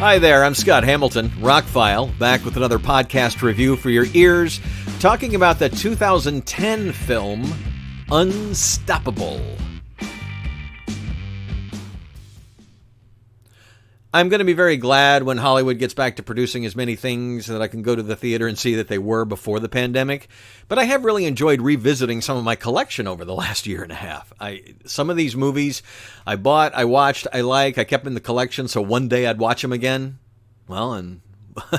Hi there, I'm Scott Hamilton, ROCKFILE, back with another podcast review for your ears, talking about the 2010 film, Unstoppable. I'm going to be very glad when Hollywood gets back to producing as many things that I can go to the theater and see that they were before the pandemic. But I have really enjoyed revisiting some of my collection over the last year and a half. Some of these movies I bought, I watched, I kept in the collection so one day I'd watch them again. Well, and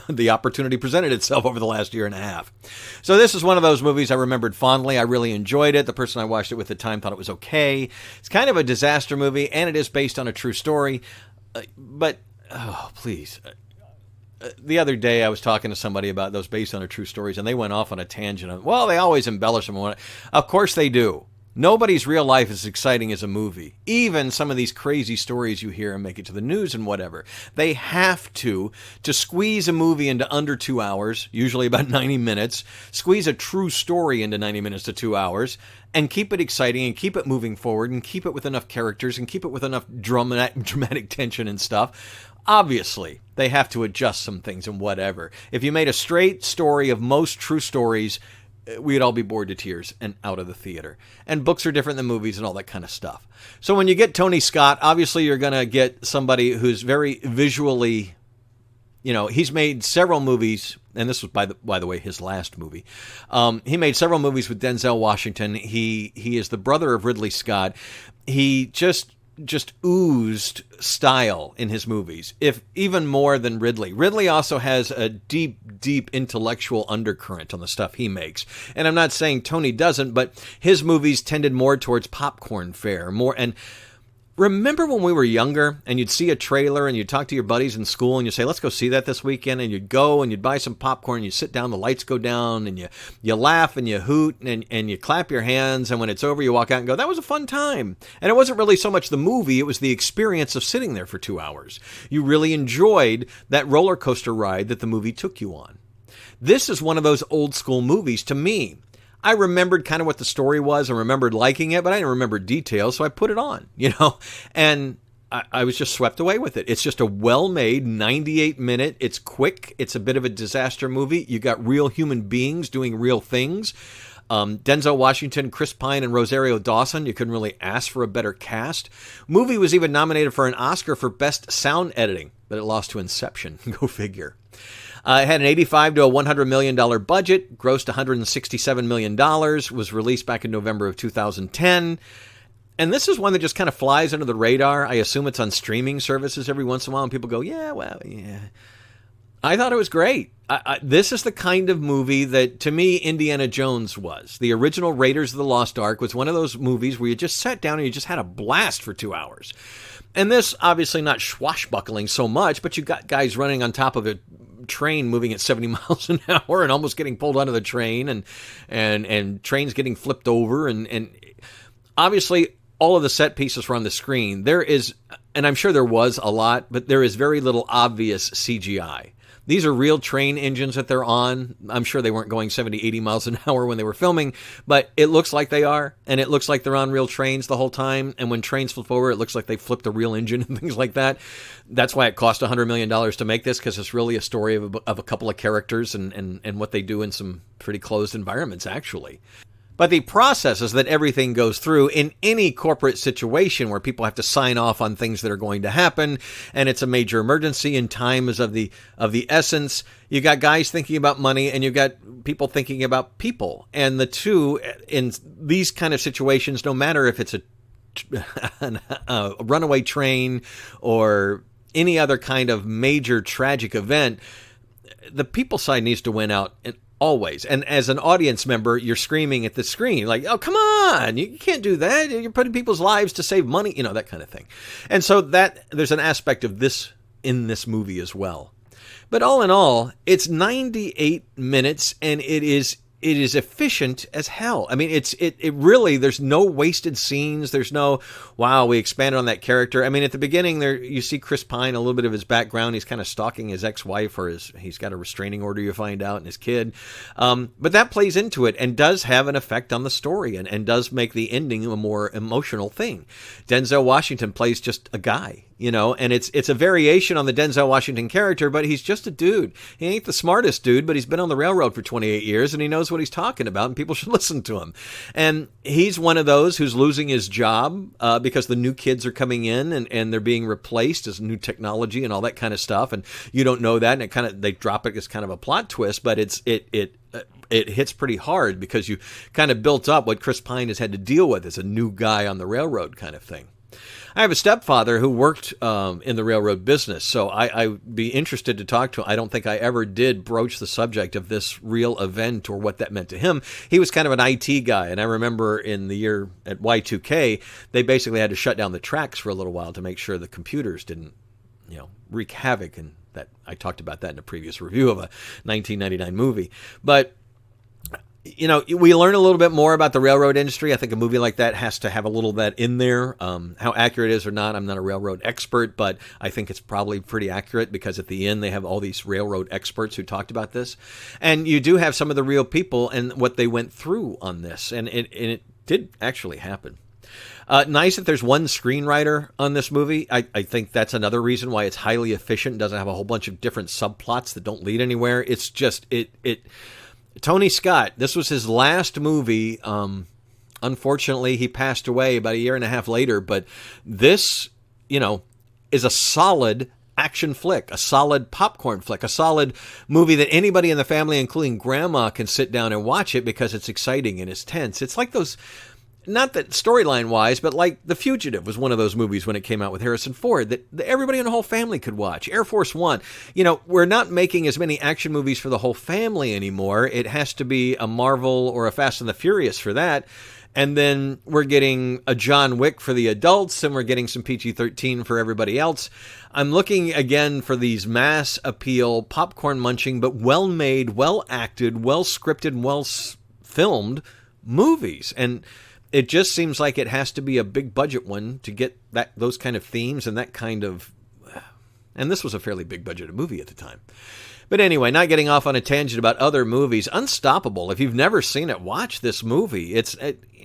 the opportunity presented itself over the last year and a half. So this is one of those movies I remembered fondly. I really enjoyed it. The person I watched it with at the time thought it was okay. It's kind of a disaster movie, and it is based on a true story. But, oh, please. The other day I was talking to somebody about those based on a true stories, and they went off on a tangent. Well, they always embellish them. Of course they do. Nobody's real life is exciting as a movie. Even some of these crazy stories you hear and make it to the news and whatever. They have to squeeze a movie into under 2 hours, usually about 90 minutes, squeeze a true story into 90 minutes to 2 hours, and keep it exciting and keep it moving forward and keep it with enough characters and keep it with enough dramatic tension and stuff. Obviously, they have to adjust some things and whatever. If you made a straight story of most true stories, we'd all be bored to tears and out of the theater. And books are different than movies and all that kind of stuff. So when you get Tony Scott, obviously you're going to get somebody who's very visually, he's made several movies, and this was, by the way, his last movie. He made several movies with Denzel Washington. He is the brother of Ridley Scott. He just oozed style in his movies, if even more than Ridley. Ridley also has a deep intellectual undercurrent on the stuff he makes. And I'm not saying Tony doesn't, but his movies tended more towards popcorn fare, and remember when we were younger and you'd see a trailer and you'd talk to your buddies in school and you'd say, let's go see that this weekend, and you'd go and you'd buy some popcorn and you sit down, the lights go down, and you laugh and you hoot and you clap your hands, and when it's over you walk out and go, that was a fun time. And it wasn't really so much the movie, it was the experience of sitting there for 2 hours. You really enjoyed that roller coaster ride that the movie took you on. This is one of those old school movies to me. I remembered kind of what the story was and remembered liking it, but I didn't remember details, so I put it on, and I was just swept away with it. It's just a well-made 98-minute. It's quick. It's a bit of a disaster movie. You got real human beings doing real things. Denzel Washington, Chris Pine, and Rosario Dawson. You couldn't really ask for a better cast. Movie was even nominated for an Oscar for Best Sound Editing, but it lost to Inception. Go figure. It had an $85 to $100 million budget, grossed $167 million, was released back in November of 2010. And this is one that just kind of flies under the radar. I assume it's on streaming services every once in a while, and people go, yeah. I thought it was great. This is the kind of movie that, to me, Indiana Jones was. The original Raiders of the Lost Ark was one of those movies where you just sat down and you just had a blast for 2 hours. And this, obviously not swashbuckling so much, but you got guys running on top of a train moving at 70 miles an hour and almost getting pulled onto the train, and trains getting flipped over, and obviously all of the set pieces were on the screen. There is, and I'm sure there was a lot, but there is very little obvious CGI. These are real train engines that they're on. I'm sure they weren't going 70, 80 miles an hour when they were filming, but it looks like they are, and it looks like they're on real trains the whole time, and when trains flip over, it looks like they flipped a real engine and things like that. That's why it cost $100 million to make this, because it's really a story of a couple of characters and what they do in some pretty closed environments, actually. But the processes that everything goes through in any corporate situation where people have to sign off on things that are going to happen, and it's a major emergency and time is of the essence. You got guys thinking about money and you got people thinking about people. And the two, in these kind of situations, no matter if it's a runaway train or any other kind of major tragic event, the people side needs to win out always. And as an audience member, you're screaming at the screen like, oh, come on, you can't do that. You're putting people's lives to save money, that kind of thing. And so there's an aspect of this in this movie as well. But all in all, it's 98 minutes and it is efficient as hell. I mean, it really, there's no wasted scenes. There's no, wow, we expanded on that character. I mean, at the beginning there, you see Chris Pine, a little bit of his background. He's kind of stalking his ex-wife, or he's got a restraining order, you find out, and his kid. But that plays into it and does have an effect on the story and does make the ending a more emotional thing. Denzel Washington plays just a guy. and it's a variation on the Denzel Washington character, but he's just a dude. He ain't the smartest dude, but he's been on the railroad for 28 years, and he knows what he's talking about, and people should listen to him. And he's one of those who's losing his job because the new kids are coming in, and they're being replaced as new technology and all that kind of stuff, and you don't know that, and they drop it as kind of a plot twist, but it hits pretty hard because you kind of built up what Chris Pine has had to deal with as a new guy on the railroad kind of thing. I have a stepfather who worked in the railroad business, so I'd be interested to talk to him. I don't think I ever did broach the subject of this real event or what that meant to him. He was kind of an IT guy, and I remember in the year at Y2K, they basically had to shut down the tracks for a little while to make sure the computers didn't, wreak havoc. And that I talked about that in a previous review of a 1999 movie. But we learn a little bit more about the railroad industry. I think a movie like that has to have a little of that in there. How accurate it is or not, I'm not a railroad expert, but I think it's probably pretty accurate because at the end they have all these railroad experts who talked about this. And you do have some of the real people and what they went through on this. And it did actually happen. Nice that there's one screenwriter on this movie. I think that's another reason why it's highly efficient. Doesn't have a whole bunch of different subplots that don't lead anywhere. It's just, Tony Scott, this was his last movie. Unfortunately, he passed away about a year and a half later. But this, is a solid action flick, a solid popcorn flick, a solid movie that anybody in the family, including grandma, can sit down and watch it because it's exciting and it's tense. It's like those... Not that storyline-wise, but like The Fugitive was one of those movies when it came out with Harrison Ford that everybody in the whole family could watch. Air Force One. We're not making as many action movies for the whole family anymore. It has to be a Marvel or a Fast and the Furious for that. And then we're getting a John Wick for the adults, and we're getting some PG-13 for everybody else. I'm looking again for these mass appeal, popcorn munching, but well-made, well-acted, well-scripted, well-filmed movies. And it just seems like it has to be a big budget one to get those kind of themes and that kind of... And this was a fairly big budgeted movie at the time. But anyway, not getting off on a tangent about other movies. Unstoppable. If you've never seen it, watch this movie. It's,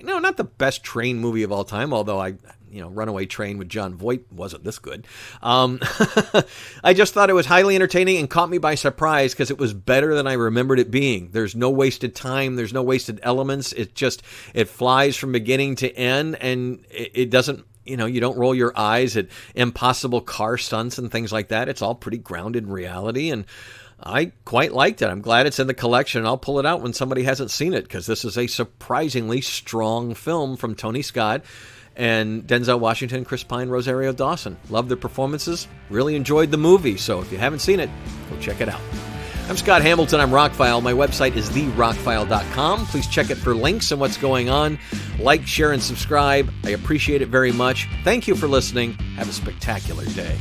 not the best train movie of all time, although Runaway Train with John Voight wasn't this good. I just thought it was highly entertaining and caught me by surprise because it was better than I remembered it being. There's no wasted time. There's no wasted elements. It flies from beginning to end, and it doesn't, you don't roll your eyes at impossible car stunts and things like that. It's all pretty grounded in reality, and I quite liked it. I'm glad it's in the collection, and I'll pull it out when somebody hasn't seen it because this is a surprisingly strong film from Tony Scott and Denzel Washington, Chris Pine, Rosario Dawson. Love their performances. Really enjoyed the movie. So if you haven't seen it, go check it out. I'm Scott Hamilton. I'm ROCKFILE. My website is therockfile.com. Please check it for links and what's going on. Like, share, and subscribe. I appreciate it very much. Thank you for listening. Have a spectacular day.